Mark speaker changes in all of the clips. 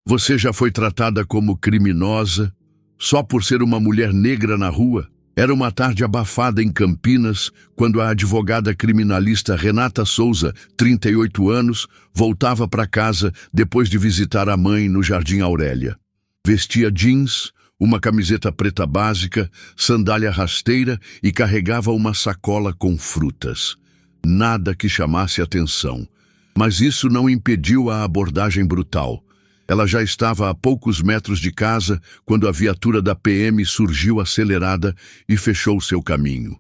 Speaker 1: Você já foi tratada como criminosa só por ser uma mulher negra na rua? Era uma tarde abafada em Campinas, quando a advogada criminalista Renata Souza, 38 anos, voltava para casa depois de visitar a mãe no Jardim Aurélia. Vestia jeans, uma camiseta preta básica, sandália rasteira e carregava uma sacola com frutas. Nada que chamasse atenção. Mas isso não impediu a abordagem brutal. Ela já estava a poucos metros de casa quando a viatura da PM surgiu acelerada e fechou seu caminho.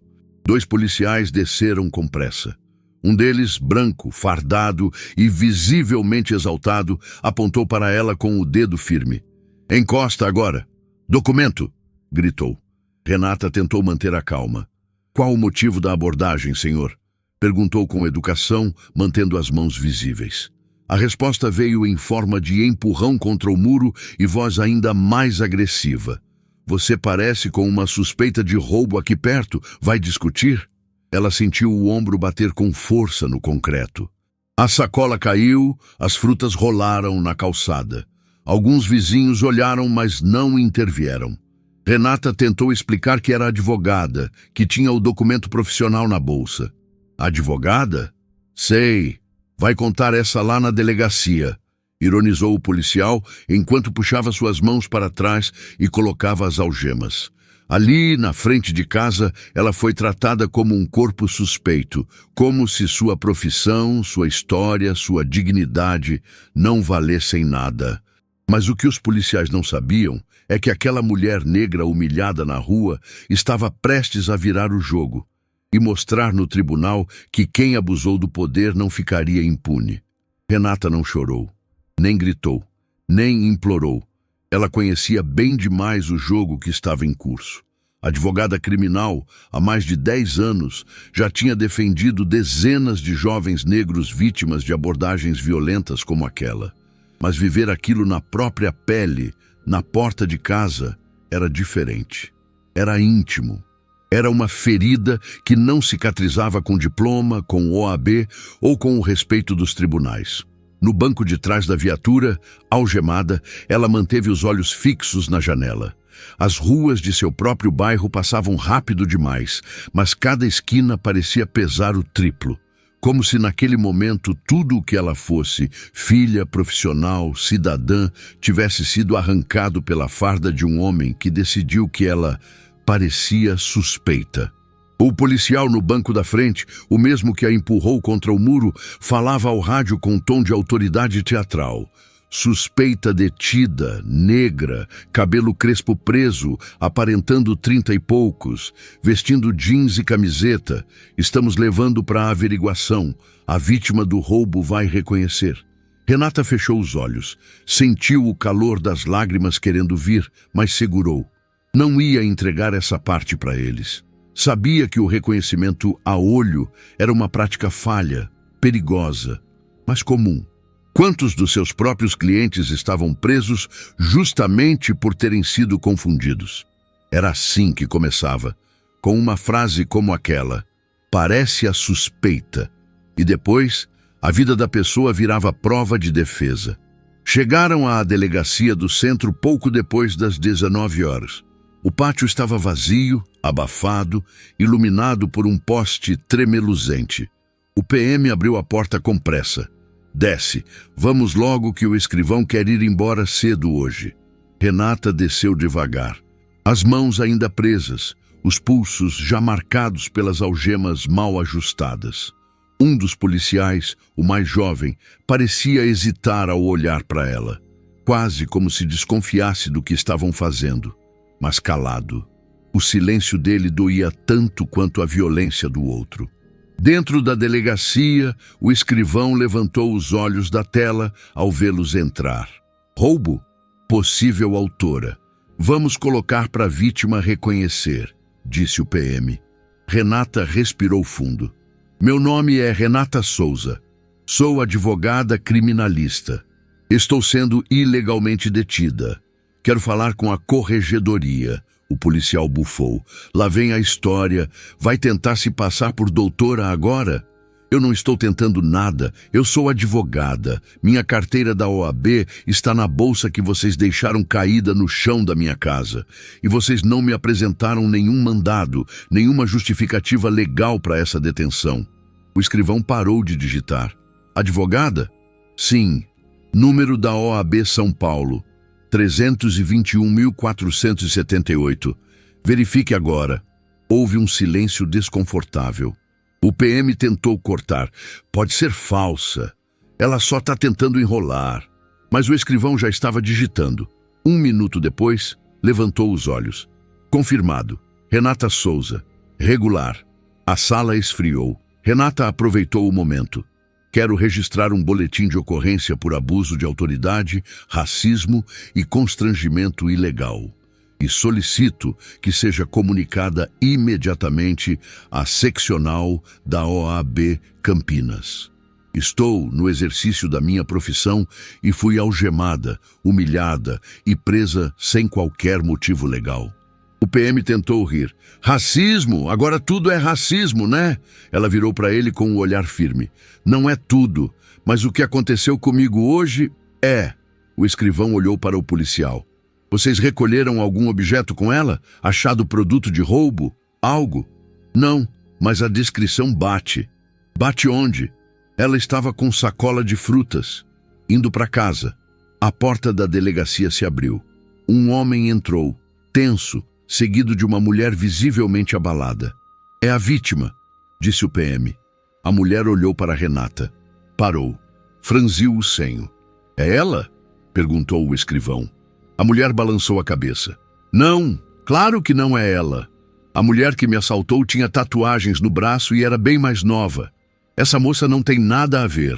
Speaker 1: 2 policiais desceram com pressa. Um deles, branco, fardado e visivelmente exaltado, apontou para ela com o dedo firme. "Encosta agora! Documento!" gritou. Renata tentou manter a calma. "Qual o motivo da abordagem, senhor?" perguntou com educação, mantendo as mãos visíveis. A resposta veio em forma de empurrão contra o muro e voz ainda mais agressiva. "Você parece com uma suspeita de roubo aqui perto. Vai discutir?" Ela sentiu o ombro bater com força no concreto. A sacola caiu, as frutas rolaram na calçada. Alguns vizinhos olharam, mas não intervieram. Renata tentou explicar que era advogada, que tinha o documento profissional na bolsa. "Advogada? Sei. Vai contar essa lá na delegacia", ironizou o policial enquanto puxava suas mãos para trás e colocava as algemas. Ali, na frente de casa, ela foi tratada como um corpo suspeito, como se sua profissão, sua história, sua dignidade não valessem nada. Mas o que os policiais não sabiam é que aquela mulher negra humilhada na rua estava prestes a virar o jogo e mostrar no tribunal que quem abusou do poder não ficaria impune. Renata não chorou, nem gritou, nem implorou. Ela conhecia bem demais o jogo que estava em curso. A advogada criminal, há mais de 10 anos, já tinha defendido dezenas de jovens negros vítimas de abordagens violentas como aquela. Mas viver aquilo na própria pele, na porta de casa, era diferente. Era íntimo. Era uma ferida que não cicatrizava com diploma, com OAB ou com o respeito dos tribunais. No banco de trás da viatura, algemada, ela manteve os olhos fixos na janela. As ruas de seu próprio bairro passavam rápido demais, mas cada esquina parecia pesar o triplo. Como se naquele momento tudo o que ela fosse, filha, profissional, cidadã, tivesse sido arrancado pela farda de um homem que decidiu que ela parecia suspeita. O policial no banco da frente, o mesmo que a empurrou contra o muro, falava ao rádio com tom de autoridade teatral. Suspeita detida, negra, cabelo crespo preso, aparentando 30 e poucos, vestindo jeans e camiseta. "Estamos levando para a averiguação. A vítima do roubo vai reconhecer." Renata fechou os olhos. Sentiu o calor das lágrimas querendo vir, mas segurou. Não ia entregar essa parte para eles. Sabia que o reconhecimento a olho era uma prática falha, perigosa, mas comum. Quantos dos seus próprios clientes estavam presos justamente por terem sido confundidos? Era assim que começava, com uma frase como aquela: "Parece a suspeita." E depois, a vida da pessoa virava prova de defesa. Chegaram à delegacia do centro pouco depois das 19 horas. O pátio estava vazio, abafado, iluminado por um poste tremeluzente. O PM abriu a porta com pressa. "Desce, vamos logo que o escrivão quer ir embora cedo hoje." Renata desceu devagar, as mãos ainda presas, os pulsos já marcados pelas algemas mal ajustadas. Um dos policiais, o mais jovem, parecia hesitar ao olhar para ela, quase como se desconfiasse do que estavam fazendo. Mas calado. O silêncio dele doía tanto quanto a violência do outro. Dentro da delegacia, o escrivão levantou os olhos da tela ao vê-los entrar. "Roubo? Possível autora. Vamos colocar para a vítima reconhecer", disse o PM. Renata respirou fundo. "Meu nome é Renata Souza. Sou advogada criminalista. Estou sendo ilegalmente detida. Quero falar com a corregedoria." O policial bufou. "Lá vem a história. Vai tentar se passar por doutora agora?" Eu não estou tentando nada, eu sou advogada. Minha carteira da OAB está na bolsa que vocês deixaram caída no chão da minha casa. E vocês não me apresentaram nenhum mandado, nenhuma justificativa legal para essa detenção. O escrivão parou de digitar. Advogada? Sim. Número da OAB São Paulo, 321.478. Verifique agora. Houve um silêncio desconfortável. O PM tentou cortar. Pode ser falsa. Ela só está tentando enrolar. Mas o escrivão já estava digitando. 1 minuto depois, levantou os olhos. Confirmado. Renata Souza. Regular. A sala esfriou. Renata aproveitou o momento. Quero registrar um boletim de ocorrência por abuso de autoridade, racismo e constrangimento ilegal. E solicito que seja comunicada imediatamente à seccional da OAB Campinas. Estou no exercício da minha profissão e fui algemada, humilhada e presa sem qualquer motivo legal. O PM tentou rir. Racismo? Agora tudo é racismo, né? Ela virou para ele com um olhar firme. Não é tudo, mas o que aconteceu comigo hoje é... O escrivão olhou para o policial. Vocês recolheram algum objeto com ela? Achado produto de roubo? Algo? Não, mas a descrição bate. Bate onde? Ela estava com sacola de frutas, indo para casa. A porta da delegacia se abriu. Um homem entrou, tenso, seguido de uma mulher visivelmente abalada. É a vítima, disse o PM. A mulher olhou para Renata. Parou. Franziu o senho. É ela? Perguntou o escrivão. A mulher balançou a cabeça. Não, claro que não é ela. A mulher que me assaltou tinha tatuagens no braço e era bem mais nova. Essa moça não tem nada a ver.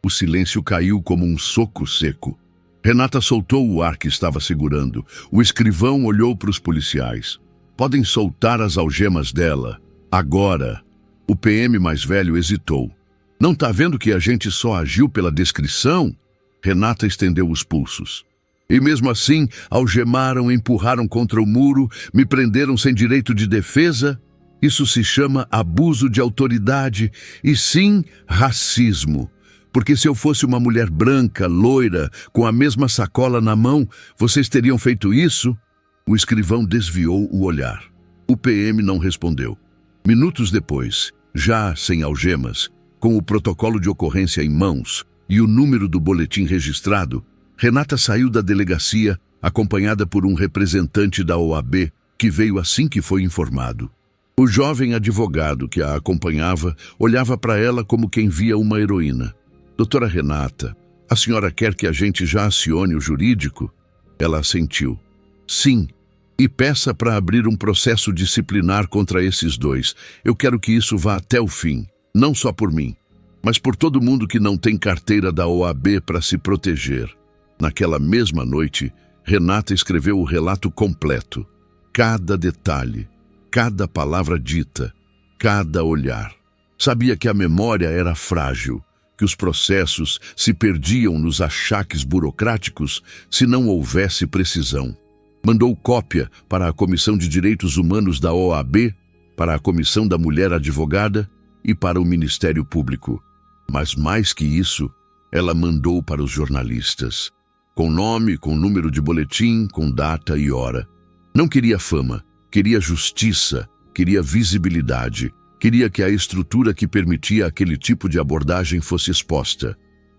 Speaker 1: O silêncio caiu como um soco seco. Renata soltou o ar que estava segurando. O escrivão olhou para os policiais. Podem soltar as algemas dela. Agora. O PM mais velho hesitou. Não tá vendo que a gente só agiu pela descrição? Renata estendeu os pulsos. E mesmo assim, algemaram, empurraram contra o muro, me prenderam sem direito de defesa? Isso se chama abuso de autoridade e sim racismo. Porque se eu fosse uma mulher branca, loira, com a mesma sacola na mão, vocês teriam feito isso? O escrivão desviou o olhar. O PM não respondeu. Minutos depois, já sem algemas, com o protocolo de ocorrência em mãos e o número do boletim registrado, Renata saiu da delegacia, acompanhada por um representante da OAB, que veio assim que foi informado. O jovem advogado que a acompanhava olhava para ela como quem via uma heroína. Doutora Renata, a senhora quer que a gente já acione o jurídico? Ela assentiu. Sim, e peça para abrir um processo disciplinar contra esses dois. Eu quero que isso vá até o fim, não só por mim, mas por todo mundo que não tem carteira da OAB para se proteger. Naquela mesma noite, Renata escreveu o relato completo. Cada detalhe, cada palavra dita, cada olhar. Sabia que a memória era frágil, que os processos se perdiam nos achaques burocráticos se não houvesse precisão. Mandou cópia para a Comissão de Direitos Humanos da OAB, para a Comissão da Mulher Advogada e para o Ministério Público. Mas mais que isso, ela mandou para os jornalistas. Com nome, com número de boletim, com data e hora. Não queria fama, queria justiça, queria visibilidade, queria que a estrutura que permitia aquele tipo de abordagem fosse exposta.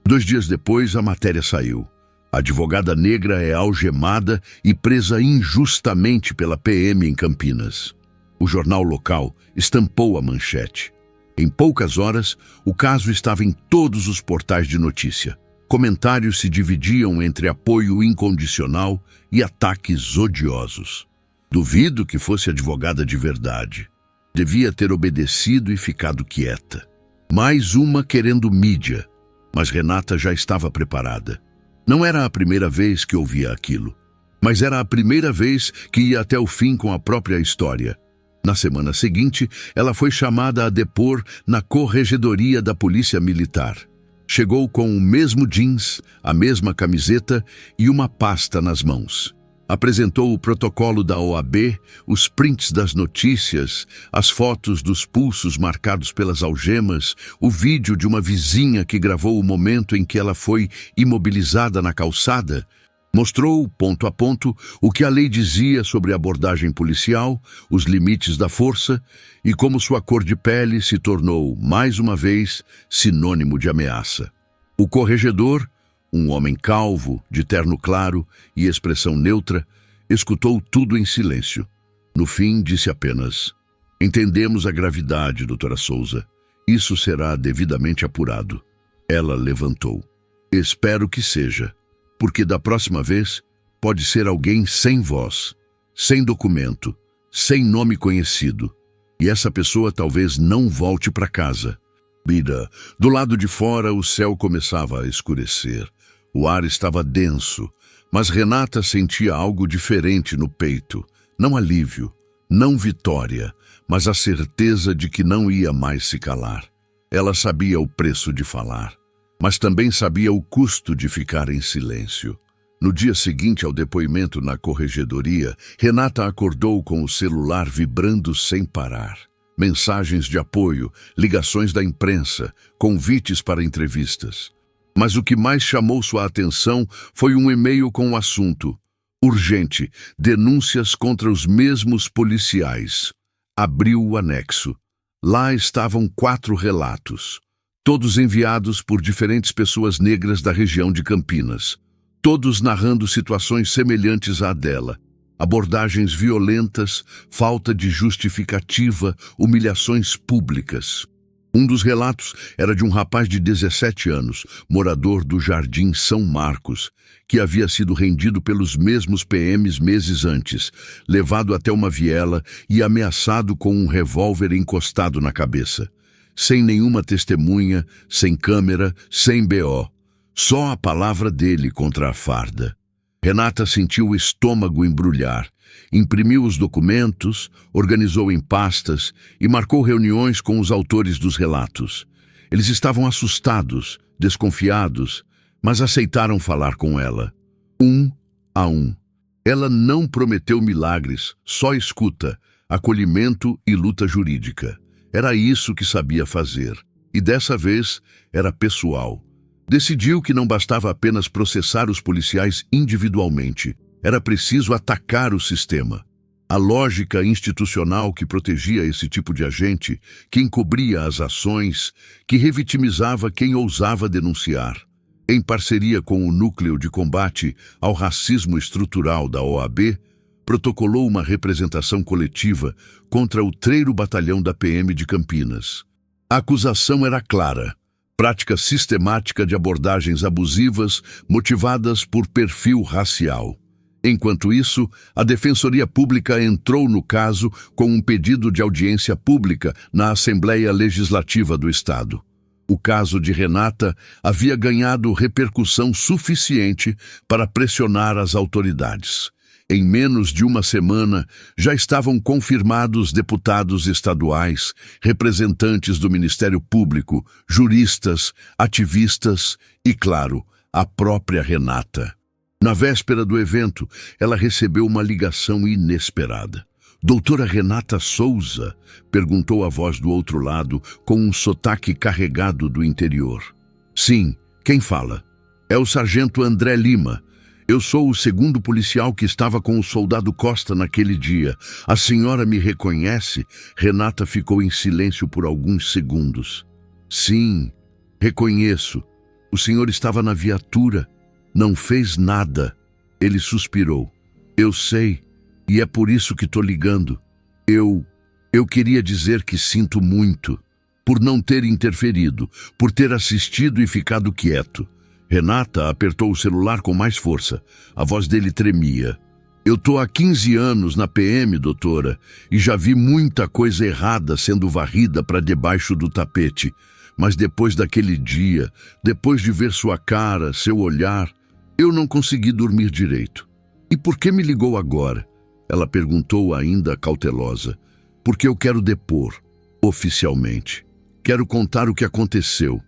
Speaker 1: 2 dias depois, a matéria saiu. A advogada negra é algemada e presa injustamente pela PM em Campinas. O jornal local estampou a manchete. Em poucas horas, o caso estava em todos os portais de notícia. Comentários se dividiam entre apoio incondicional e ataques odiosos. Duvido que fosse advogada de verdade. Devia ter obedecido e ficado quieta. Mais uma querendo mídia, mas Renata já estava preparada. Não era a primeira vez que ouvia aquilo, mas era a primeira vez que ia até o fim com a própria história. Na semana seguinte, ela foi chamada a depor na Corregedoria da Polícia Militar. Chegou com o mesmo jeans, a mesma camiseta e uma pasta nas mãos. Apresentou o protocolo da OAB, os prints das notícias, as fotos dos pulsos marcados pelas algemas, o vídeo de uma vizinha que gravou o momento em que ela foi imobilizada na calçada. Mostrou, ponto a ponto, o que a lei dizia sobre abordagem policial, os limites da força e como sua cor de pele se tornou, mais uma vez, sinônimo de ameaça. O corregedor, um homem calvo, de terno claro e expressão neutra, escutou tudo em silêncio. No fim, disse apenas: "Entendemos a gravidade, doutora Souza. Isso será devidamente apurado." Ela levantou. "Espero que seja, porque da próxima vez pode ser alguém sem voz, sem documento, sem nome conhecido. E essa pessoa talvez não volte para casa." Bira, do lado de fora o céu começava a escurecer. O ar estava denso, mas Renata sentia algo diferente no peito. Não alívio, não vitória, mas a certeza de que não ia mais se calar. Ela sabia o preço de falar, mas também sabia o custo de ficar em silêncio. No dia seguinte ao depoimento na corregedoria, Renata acordou com o celular vibrando sem parar. Mensagens de apoio, ligações da imprensa, convites para entrevistas. Mas o que mais chamou sua atenção foi um e-mail com o assunto: urgente, denúncias contra os mesmos policiais. Abriu o anexo. Lá estavam 4 relatos, todos enviados por diferentes pessoas negras da região de Campinas, todos narrando situações semelhantes à dela. Abordagens violentas, falta de justificativa, humilhações públicas. Um dos relatos era de um rapaz de 17 anos, morador do Jardim São Marcos, que havia sido rendido pelos mesmos PMs meses antes, levado até uma viela e ameaçado com um revólver encostado na cabeça. Sem nenhuma testemunha, sem câmera, sem BO. Só a palavra dele contra a farda. Renata sentiu o estômago embrulhar. Imprimiu os documentos, organizou em pastas e marcou reuniões com os autores dos relatos. Eles estavam assustados, desconfiados, mas aceitaram falar com ela. Um a um. Ela não prometeu milagres, só escuta, acolhimento e luta jurídica. Era isso que sabia fazer. E dessa vez era pessoal. Decidiu que não bastava apenas processar os policiais individualmente. Era preciso atacar o sistema. A lógica institucional que protegia esse tipo de agente, que encobria as ações, que revitimizava quem ousava denunciar. Em parceria com o Núcleo de Combate ao Racismo Estrutural da OAB, protocolou uma representação coletiva contra o 3º Batalhão da PM de Campinas. A acusação era clara: prática sistemática de abordagens abusivas motivadas por perfil racial. Enquanto isso, a Defensoria Pública entrou no caso com um pedido de audiência pública na Assembleia Legislativa do Estado. O caso de Renata havia ganhado repercussão suficiente para pressionar as autoridades. Em menos de uma semana, já estavam confirmados deputados estaduais, representantes do Ministério Público, juristas, ativistas e, claro, a própria Renata. Na véspera do evento, ela recebeu uma ligação inesperada. "Doutora Renata Souza?", perguntou a voz do outro lado, com um sotaque carregado do interior. "Sim, quem fala?" "É o sargento André Lima. Eu sou o 2º policial que estava com o soldado Costa naquele dia. A senhora me reconhece?" Renata ficou em silêncio por alguns segundos. "Sim, reconheço. O senhor estava na viatura. Não fez nada." Ele suspirou. "Eu sei, e é por isso que tô ligando. Eu queria dizer que sinto muito, por não ter interferido, por ter assistido e ficado quieto." Renata apertou o celular com mais força. A voz dele tremia. "Eu tô há 15 anos na PM, doutora, e já vi muita coisa errada sendo varrida para debaixo do tapete. Mas depois daquele dia, depois de ver sua cara, seu olhar, eu não consegui dormir direito." "E por que me ligou agora?" Ela perguntou, ainda cautelosa. "Porque eu quero depor, oficialmente. Quero contar o que aconteceu.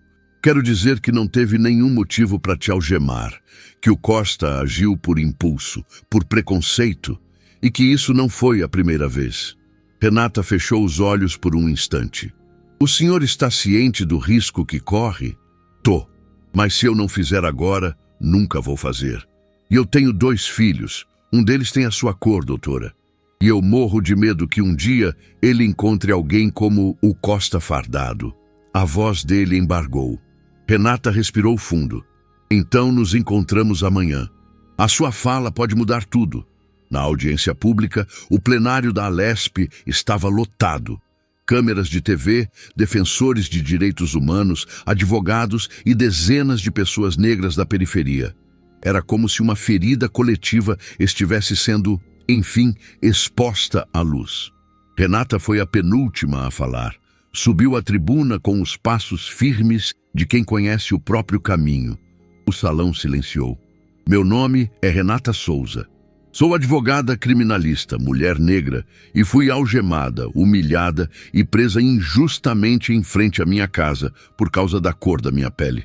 Speaker 1: Quero dizer que não teve nenhum motivo para te algemar, que o Costa agiu por impulso, por preconceito, e que isso não foi a primeira vez. Renata fechou os olhos por um instante. O senhor está ciente do risco que corre? Tô. Mas se eu não fizer agora, nunca vou fazer. E eu tenho 2 filhos. Um deles tem a sua cor, doutora. E eu morro de medo que um dia ele encontre alguém como o Costa fardado. A voz dele embargou. Renata respirou fundo. Então nos encontramos amanhã. A sua fala pode mudar tudo. Na audiência pública, o plenário da Alesp estava lotado. Câmeras de TV, defensores de direitos humanos, advogados e dezenas de pessoas negras da periferia. Era como se uma ferida coletiva estivesse sendo, enfim, exposta à luz. Renata foi a penúltima a falar. Subiu à tribuna com os passos firmes de quem conhece o próprio caminho. O salão silenciou. Meu nome é Renata Souza. Sou advogada criminalista, mulher negra, e fui algemada, humilhada e presa injustamente em frente à minha casa por causa da cor da minha pele.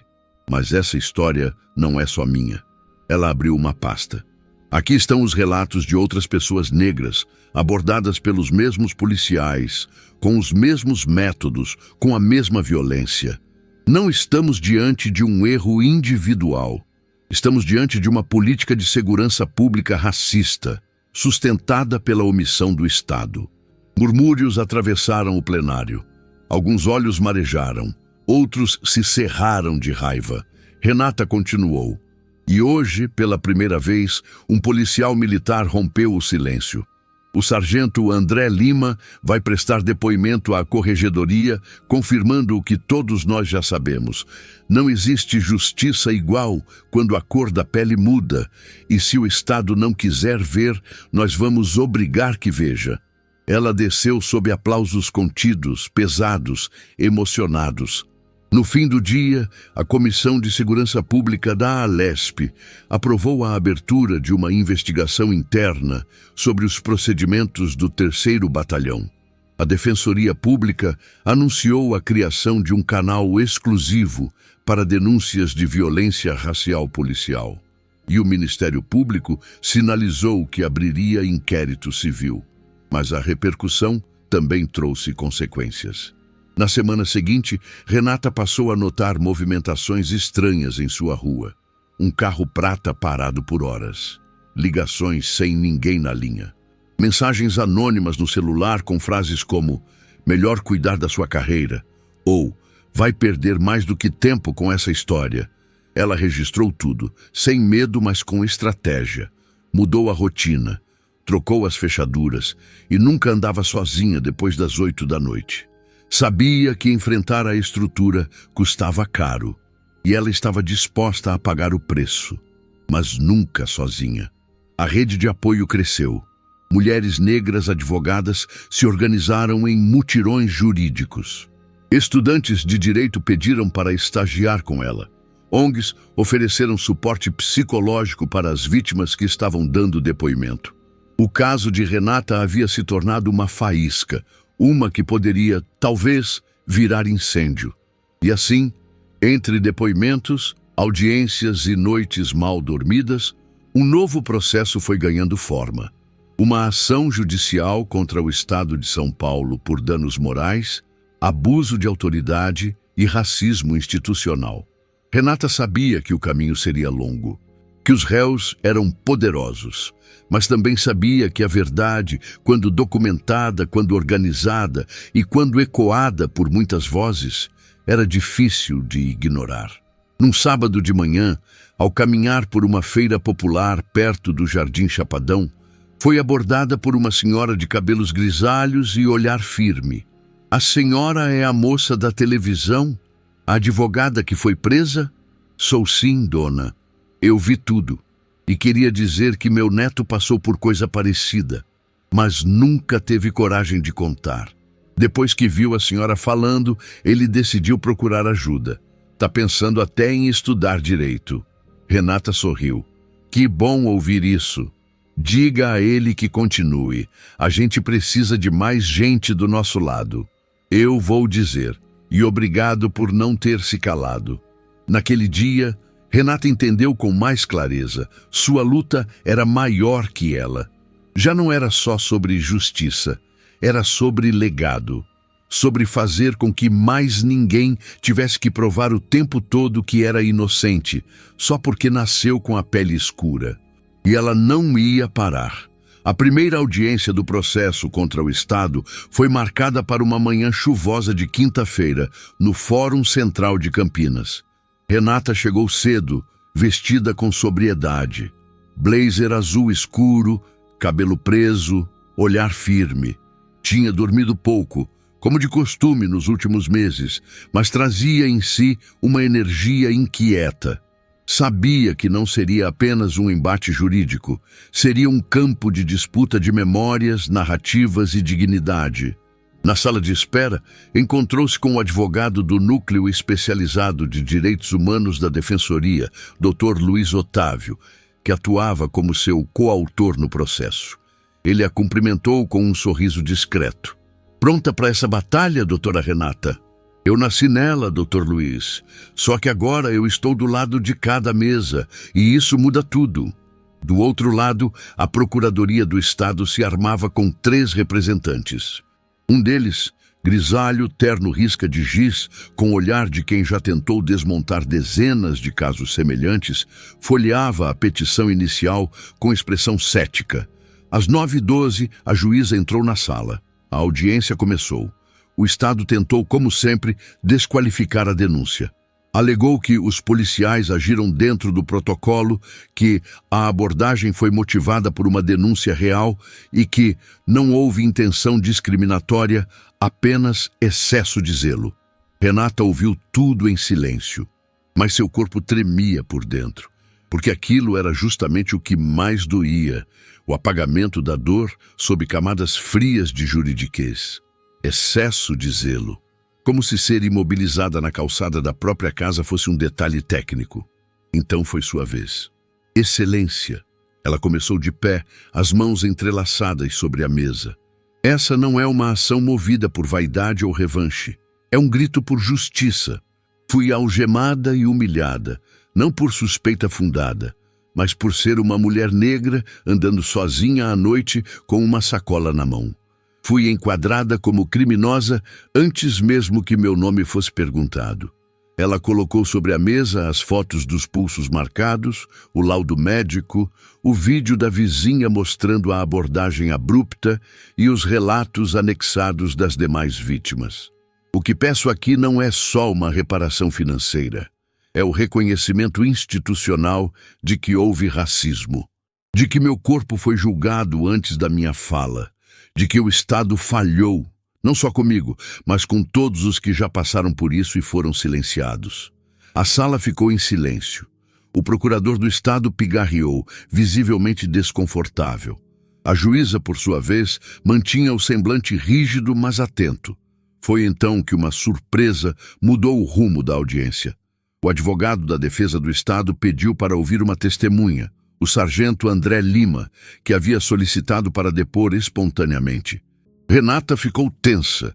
Speaker 1: Mas essa história não é só minha. Ela abriu uma pasta. Aqui estão os relatos de outras pessoas negras, abordadas pelos mesmos policiais, com os mesmos métodos, com a mesma violência. Não estamos diante de um erro individual. Estamos diante de uma política de segurança pública racista, sustentada pela omissão do Estado. Murmúrios atravessaram o plenário. Alguns olhos marejaram, outros se cerraram de raiva. Renata continuou. E hoje, pela primeira vez, um policial militar rompeu o silêncio. O sargento André Lima vai prestar depoimento à corregedoria, confirmando o que todos nós já sabemos. Não existe justiça igual quando a cor da pele muda, e se o Estado não quiser ver, nós vamos obrigar que veja. Ela desceu sob aplausos contidos, pesados, emocionados. No fim do dia, a Comissão de Segurança Pública da Alesp aprovou a abertura de uma investigação interna sobre os procedimentos do 3º Batalhão. A Defensoria Pública anunciou a criação de um canal exclusivo para denúncias de violência racial policial. E o Ministério Público sinalizou que abriria inquérito civil. Mas a repercussão também trouxe consequências. Na semana seguinte, Renata passou a notar movimentações estranhas em sua rua. Um carro prata parado por horas. Ligações sem ninguém na linha. Mensagens anônimas no celular com frases como "melhor cuidar da sua carreira" ou "vai perder mais do que tempo com essa história". Ela registrou tudo, sem medo, mas com estratégia. Mudou a rotina, trocou as fechaduras e nunca andava sozinha depois das 8 da noite. Sabia que enfrentar a estrutura custava caro e ela estava disposta a pagar o preço, mas nunca sozinha. A rede de apoio cresceu. Mulheres negras advogadas se organizaram em mutirões jurídicos. Estudantes de direito pediram para estagiar com ela. ONGs ofereceram suporte psicológico para as vítimas que estavam dando depoimento. O caso de Renata havia se tornado uma faísca, uma que poderia, talvez, virar incêndio. E assim, entre depoimentos, audiências e noites mal dormidas, um novo processo foi ganhando forma. Uma ação judicial contra o Estado de São Paulo por danos morais, abuso de autoridade e racismo institucional. Renata sabia que o caminho seria longo, que os réus eram poderosos, mas também sabia que a verdade, quando documentada, quando organizada e quando ecoada por muitas vozes, era difícil de ignorar. Num sábado de manhã, ao caminhar por uma feira popular perto do Jardim Chapadão, foi abordada por uma senhora de cabelos grisalhos e olhar firme. "A senhora é a moça da televisão? A advogada que foi presa?" "Sou sim, dona. Eu vi tudo. E queria dizer que meu neto passou por coisa parecida, mas nunca teve coragem de contar. Depois que viu a senhora falando, ele decidiu procurar ajuda. Tá pensando até em estudar direito." Renata sorriu. "Que bom ouvir isso. Diga a ele que continue. A gente precisa de mais gente do nosso lado." "Eu vou dizer. E obrigado por não ter se calado." Naquele dia, Renata entendeu com mais clareza. Sua luta era maior que ela. Já não era só sobre justiça, era sobre legado. Sobre fazer com que mais ninguém tivesse que provar o tempo todo que era inocente, só porque nasceu com a pele escura. E ela não ia parar. A primeira audiência do processo contra o Estado foi marcada para uma manhã chuvosa de quinta-feira, no Fórum Central de Campinas. Renata chegou cedo, vestida com sobriedade. Blazer azul escuro, cabelo preso, olhar firme. Tinha dormido pouco, como de costume nos últimos meses, mas trazia em si uma energia inquieta. Sabia que não seria apenas um embate jurídico, seria um campo de disputa de memórias, narrativas e dignidade. Na sala de espera, encontrou-se com o advogado do Núcleo Especializado de Direitos Humanos da Defensoria, Dr. Luiz Otávio, que atuava como seu coautor no processo. Ele a cumprimentou com um sorriso discreto. Pronta para essa batalha, doutora Renata? Eu nasci nela, doutor Luiz. Só que agora eu estou do lado de cada mesa, e isso muda tudo. Do outro lado, a Procuradoria do Estado se armava com 3 representantes. Um deles, grisalho, terno risca de giz, com o olhar de quem já tentou desmontar dezenas de casos semelhantes, folheava a petição inicial com expressão cética. Às 9h12, a juíza entrou na sala. A audiência começou. O Estado tentou, como sempre, desqualificar a denúncia. Alegou que os policiais agiram dentro do protocolo, que a abordagem foi motivada por uma denúncia real e que não houve intenção discriminatória, apenas excesso de zelo. Renata ouviu tudo em silêncio, mas seu corpo tremia por dentro, porque aquilo era justamente o que mais doía, o apagamento da dor sob camadas frias de juridiquês. Excesso de zelo. Como se ser imobilizada na calçada da própria casa fosse um detalhe técnico. Então foi sua vez. Excelência. Ela começou de pé, as mãos entrelaçadas sobre a mesa. Essa não é uma ação movida por vaidade ou revanche. É um grito por justiça. Fui algemada e humilhada, não por suspeita fundada, mas por ser uma mulher negra andando sozinha à noite com uma sacola na mão. Fui enquadrada como criminosa antes mesmo que meu nome fosse perguntado. Ela colocou sobre a mesa as fotos dos pulsos marcados, o laudo médico, o vídeo da vizinha mostrando a abordagem abrupta e os relatos anexados das demais vítimas. O que peço aqui não é só uma reparação financeira. É o reconhecimento institucional de que houve racismo, de que meu corpo foi julgado antes da minha fala, de que o Estado falhou, não só comigo, mas com todos os que já passaram por isso e foram silenciados. A sala ficou em silêncio. O procurador do Estado pigarreou, visivelmente desconfortável. A juíza, por sua vez, mantinha o semblante rígido, mas atento. Foi então que uma surpresa mudou o rumo da audiência. O advogado da defesa do Estado pediu para ouvir uma testemunha, o sargento André Lima, que havia solicitado para depor espontaneamente. Renata ficou tensa.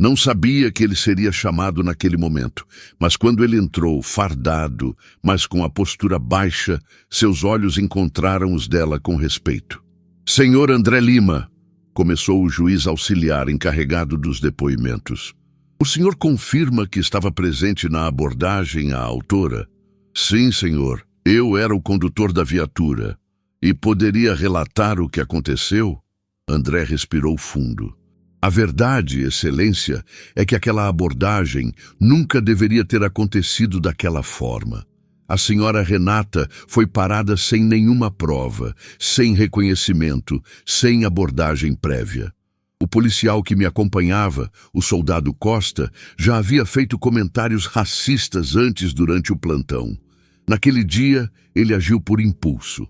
Speaker 1: Não sabia que ele seria chamado naquele momento, mas quando ele entrou, fardado, mas com a postura baixa, seus olhos encontraram os dela com respeito. Senhor André Lima, começou o juiz auxiliar encarregado dos depoimentos. O senhor confirma que estava presente na abordagem à autora? Sim, senhor. Eu era o condutor da viatura. E poderia relatar o que aconteceu? André respirou fundo. A verdade, excelência, é que aquela abordagem nunca deveria ter acontecido daquela forma. A senhora Renata foi parada sem nenhuma prova, sem reconhecimento, sem abordagem prévia. O policial que me acompanhava, o soldado Costa, já havia feito comentários racistas antes durante o plantão. Naquele dia, ele agiu por impulso.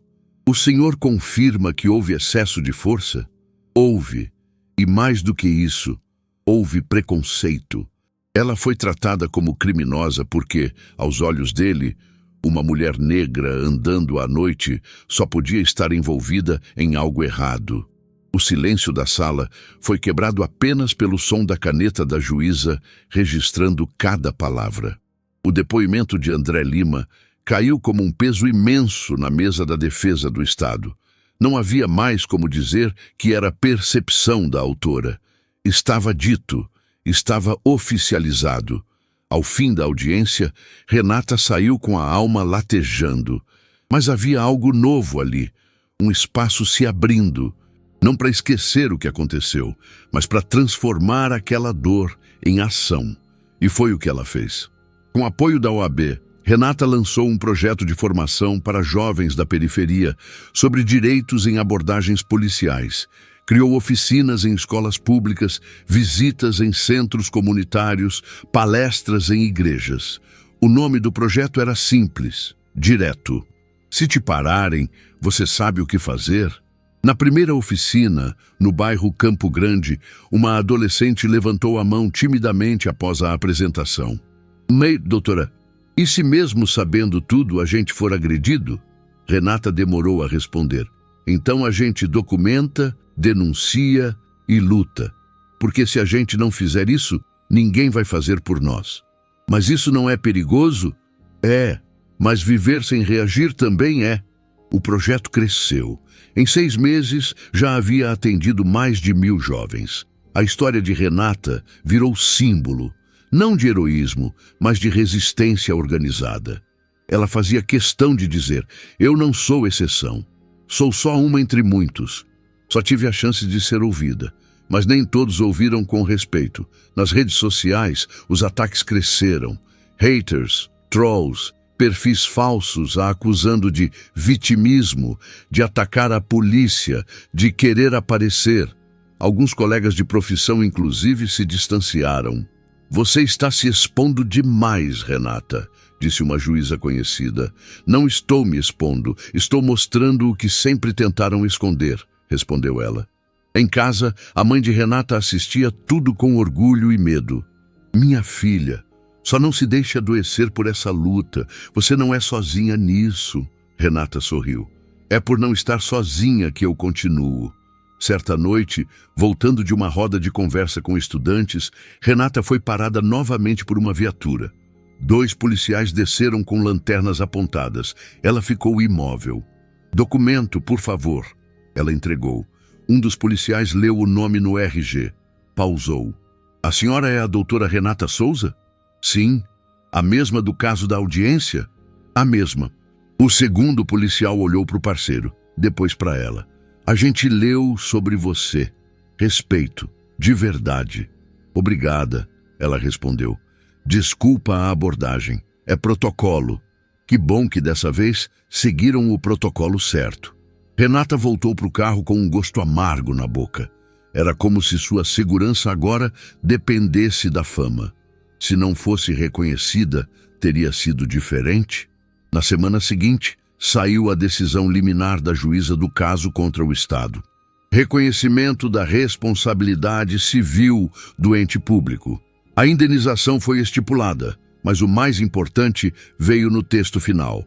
Speaker 1: O senhor confirma que houve excesso de força? Houve. E mais do que isso, houve preconceito. Ela foi tratada como criminosa porque, aos olhos dele, uma mulher negra andando à noite só podia estar envolvida em algo errado. O silêncio da sala foi quebrado apenas pelo som da caneta da juíza registrando cada palavra. O depoimento de André Lima caiu como um peso imenso na mesa da defesa do Estado. Não havia mais como dizer que era percepção da autora. Estava dito, estava oficializado. Ao fim da audiência, Renata saiu com a alma latejando. Mas havia algo novo ali, um espaço se abrindo, não para esquecer o que aconteceu, mas para transformar aquela dor em ação. E foi o que ela fez. Com apoio da OAB, Renata lançou um projeto de formação para jovens da periferia sobre direitos em abordagens policiais. Criou oficinas em escolas públicas, visitas em centros comunitários, palestras em igrejas. O nome do projeto era simples, direto. Se te pararem, você sabe o que fazer? Na primeira oficina, no bairro Campo Grande, uma adolescente levantou a mão timidamente após a apresentação. Doutora, e se mesmo sabendo tudo a gente for agredido? Renata demorou a responder. Então a gente documenta, denuncia e luta. Porque se a gente não fizer isso, ninguém vai fazer por nós. Mas isso não é perigoso? É. Mas viver sem reagir também é. O projeto cresceu. Em 6 meses, já havia atendido mais de 1000 jovens. A história de Renata virou símbolo, não de heroísmo, mas de resistência organizada. Ela fazia questão de dizer, eu não sou exceção. Sou só uma entre muitos. Só tive a chance de ser ouvida. Mas nem todos ouviram com respeito. Nas redes sociais, os ataques cresceram. Haters, trolls, perfis falsos a acusando de vitimismo, de atacar a polícia, de querer aparecer. Alguns colegas de profissão, inclusive, se distanciaram. Você está se expondo demais, Renata, disse uma juíza conhecida. Não estou me expondo, estou mostrando o que sempre tentaram esconder, respondeu ela. Em casa, a mãe de Renata assistia tudo com orgulho e medo. Minha filha, só não se deixe adoecer por essa luta. Você não é sozinha nisso. Renata sorriu. É por não estar sozinha que eu continuo. Certa noite, voltando de uma roda de conversa com estudantes, Renata foi parada novamente por uma viatura. 2 policiais desceram com lanternas apontadas. Ela ficou imóvel. Documento, por favor. Ela entregou. Um dos policiais leu o nome no RG. Pausou. A senhora é a doutora Renata Souza? Sim. A mesma do caso da audiência? A mesma. O segundo policial olhou para o parceiro, depois para ela. A gente leu sobre você. Respeito. De verdade. Obrigada, ela respondeu. Desculpa a abordagem. É protocolo. Que bom que dessa vez seguiram o protocolo certo. Renata voltou para o carro com um gosto amargo na boca. Era como se sua segurança agora dependesse da fama. Se não fosse reconhecida, teria sido diferente? Na semana seguinte, saiu a decisão liminar da juíza do caso contra o Estado. Reconhecimento da responsabilidade civil do ente público. A indenização foi estipulada, mas o mais importante veio no texto final.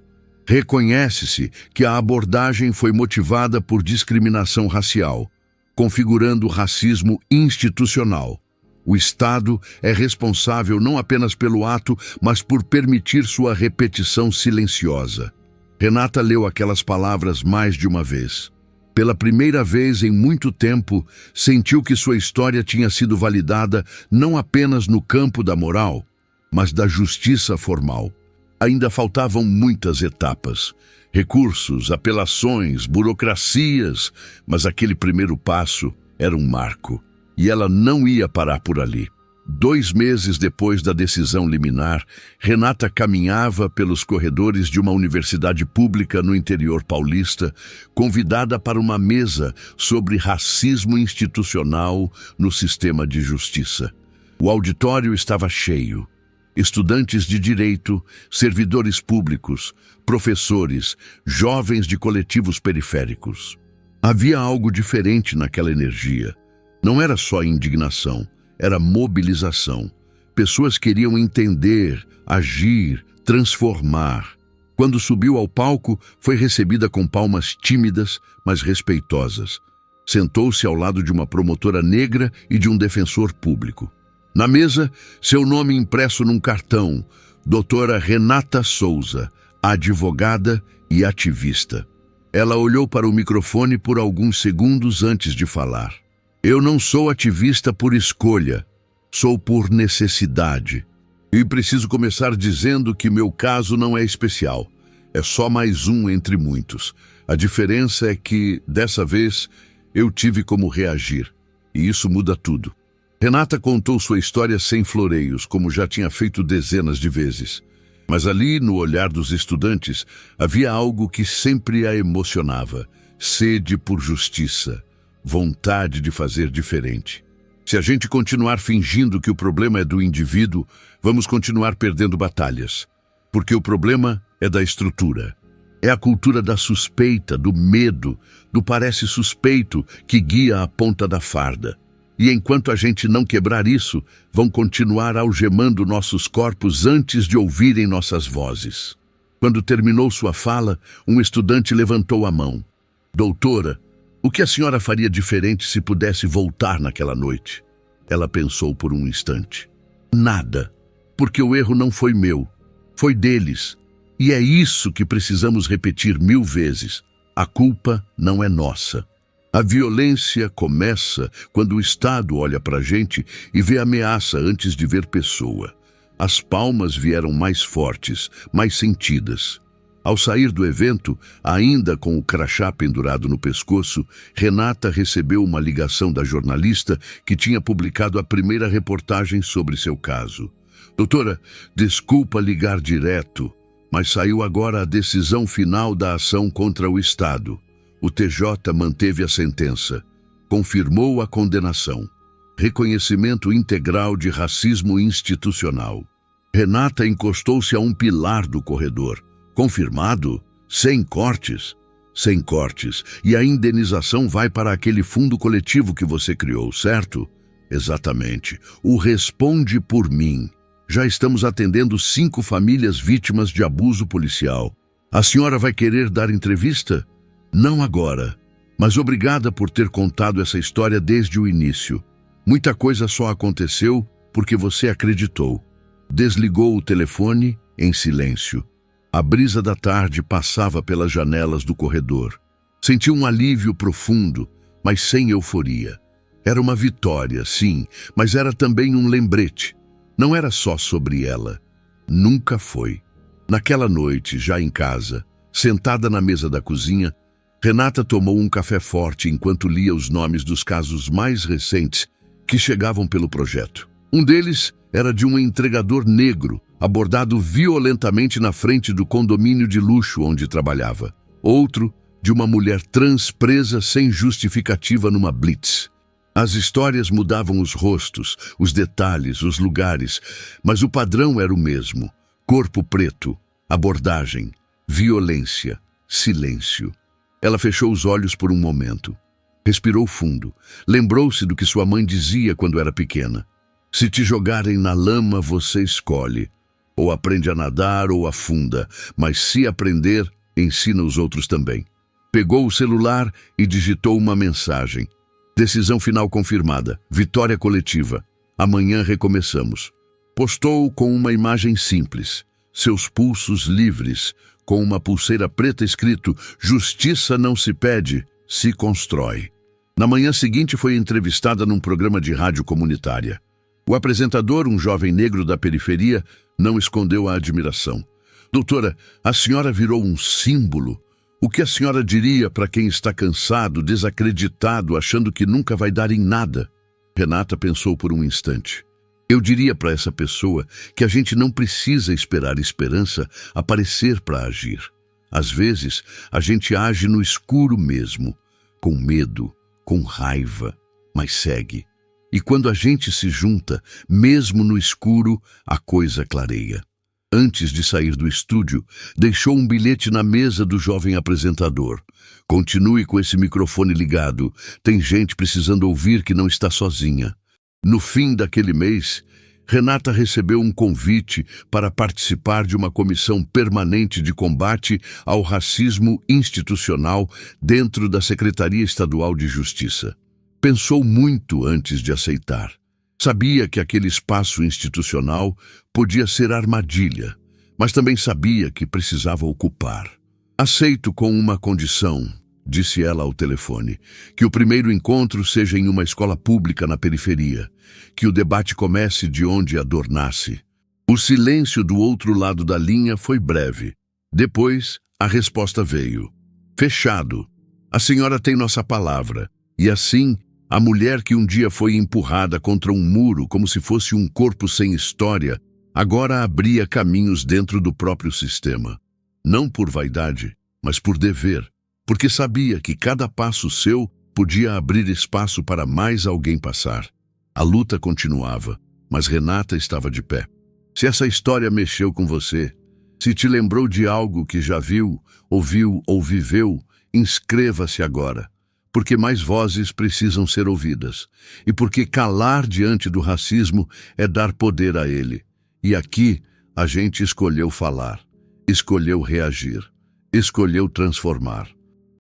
Speaker 1: Reconhece-se que a abordagem foi motivada por discriminação racial, configurando racismo institucional. O Estado é responsável não apenas pelo ato, mas por permitir sua repetição silenciosa. Renata leu aquelas palavras mais de uma vez. Pela primeira vez em muito tempo, sentiu que sua história tinha sido validada não apenas no campo da moral, mas da justiça formal. Ainda faltavam muitas etapas, recursos, apelações, burocracias, mas aquele primeiro passo era um marco. E ela não ia parar por ali. 2 meses depois da decisão liminar, Renata caminhava pelos corredores de uma universidade pública no interior paulista, convidada para uma mesa sobre racismo institucional no sistema de justiça. O auditório estava cheio. Estudantes de direito, servidores públicos, professores, jovens de coletivos periféricos. Havia algo diferente naquela energia. Não era só indignação, era mobilização. Pessoas queriam entender, agir, transformar. Quando subiu ao palco, foi recebida com palmas tímidas, mas respeitosas. Sentou-se ao lado de uma promotora negra e de um defensor público. Na mesa, seu nome impresso num cartão, Doutora Renata Souza, advogada e ativista. Ela olhou para o microfone por alguns segundos antes de falar. Eu não sou ativista por escolha, sou por necessidade. E preciso começar dizendo que meu caso não é especial. É só mais um entre muitos. A diferença é que, dessa vez, eu tive como reagir. E isso muda tudo. Renata contou sua história sem floreios, como já tinha feito dezenas de vezes. Mas ali, no olhar dos estudantes, havia algo que sempre a emocionava: sede por justiça, vontade de fazer diferente. Se a gente continuar fingindo que o problema é do indivíduo, vamos continuar perdendo batalhas. Porque o problema é da estrutura. É a cultura da suspeita, do medo, do parece suspeito que guia a ponta da farda. E enquanto a gente não quebrar isso, vão continuar algemando nossos corpos antes de ouvirem nossas vozes. Quando terminou sua fala, um estudante levantou a mão. Doutora, o que a senhora faria diferente se pudesse voltar naquela noite? Ela pensou por um instante. Nada, porque o erro não foi meu, foi deles. E é isso que precisamos repetir 1000 vezes. A culpa não é nossa. A violência começa quando o Estado olha para a gente e vê ameaça antes de ver pessoa. As palmas vieram mais fortes, mais sentidas. Ao sair do evento, ainda com o crachá pendurado no pescoço, Renata recebeu uma ligação da jornalista que tinha publicado a primeira reportagem sobre seu caso. Doutora, desculpa ligar direto, mas saiu agora a decisão final da ação contra o Estado. O TJ manteve a sentença, confirmou a condenação, reconhecimento integral de racismo institucional. Renata encostou-se a um pilar do corredor. Confirmado? Sem cortes? Sem cortes. E a indenização vai para aquele fundo coletivo que você criou, certo? Exatamente. O Responde por Mim. Já estamos atendendo 5 famílias vítimas de abuso policial. A senhora vai querer dar entrevista? Não agora, mas obrigada por ter contado essa história desde o início. Muita coisa só aconteceu porque você acreditou. Desligou o telefone em silêncio. A brisa da tarde passava pelas janelas do corredor. Sentiu um alívio profundo, mas sem euforia. Era uma vitória, sim, mas era também um lembrete. Não era só sobre ela. Nunca foi. Naquela noite, já em casa, sentada na mesa da cozinha, Renata tomou um café forte enquanto lia os nomes dos casos mais recentes que chegavam pelo projeto. Um deles era de um entregador negro, abordado violentamente na frente do condomínio de luxo onde trabalhava. Outro, de uma mulher trans presa sem justificativa numa blitz. As histórias mudavam os rostos, os detalhes, os lugares, mas o padrão era o mesmo. Corpo preto, abordagem, violência, silêncio. Ela fechou os olhos por um momento. Respirou fundo. Lembrou-se do que sua mãe dizia quando era pequena. Se te jogarem na lama, você escolhe. Ou aprende a nadar ou afunda, mas se aprender, ensina os outros também. Pegou o celular e digitou uma mensagem. Decisão final confirmada. Vitória coletiva. Amanhã recomeçamos. Postou com uma imagem simples. Seus pulsos livres, com uma pulseira preta escrito: Justiça não se pede, se constrói. Na manhã seguinte foi entrevistada num programa de rádio comunitária. O apresentador, um jovem negro da periferia, não escondeu a admiração. Doutora, a senhora virou um símbolo. O que a senhora diria para quem está cansado, desacreditado, achando que nunca vai dar em nada? Renata pensou por um instante. Eu diria para essa pessoa que a gente não precisa esperar esperança aparecer para agir. Às vezes, a gente age no escuro mesmo, com medo, com raiva, mas segue. E quando a gente se junta, mesmo no escuro, a coisa clareia. Antes de sair do estúdio, deixou um bilhete na mesa do jovem apresentador. Continue com esse microfone ligado. Tem gente precisando ouvir que não está sozinha. No fim daquele mês, Renata recebeu um convite para participar de uma comissão permanente de combate ao racismo institucional dentro da Secretaria Estadual de Justiça. Pensou muito antes de aceitar. Sabia que aquele espaço institucional podia ser armadilha, mas também sabia que precisava ocupar. Aceito com uma condição, disse ela ao telefone, que o primeiro encontro seja em uma escola pública na periferia, que o debate comece de onde a dor nasce. O silêncio do outro lado da linha foi breve. Depois, a resposta veio. Fechado. A senhora tem nossa palavra. E assim, a mulher que um dia foi empurrada contra um muro como se fosse um corpo sem história, agora abria caminhos dentro do próprio sistema. Não por vaidade, mas por dever, porque sabia que cada passo seu podia abrir espaço para mais alguém passar. A luta continuava, mas Renata estava de pé. Se essa história mexeu com você, se te lembrou de algo que já viu, ouviu ou viveu, inscreva-se agora, porque mais vozes precisam ser ouvidas, e porque calar diante do racismo é dar poder a ele. E aqui a gente escolheu falar, escolheu reagir, escolheu transformar.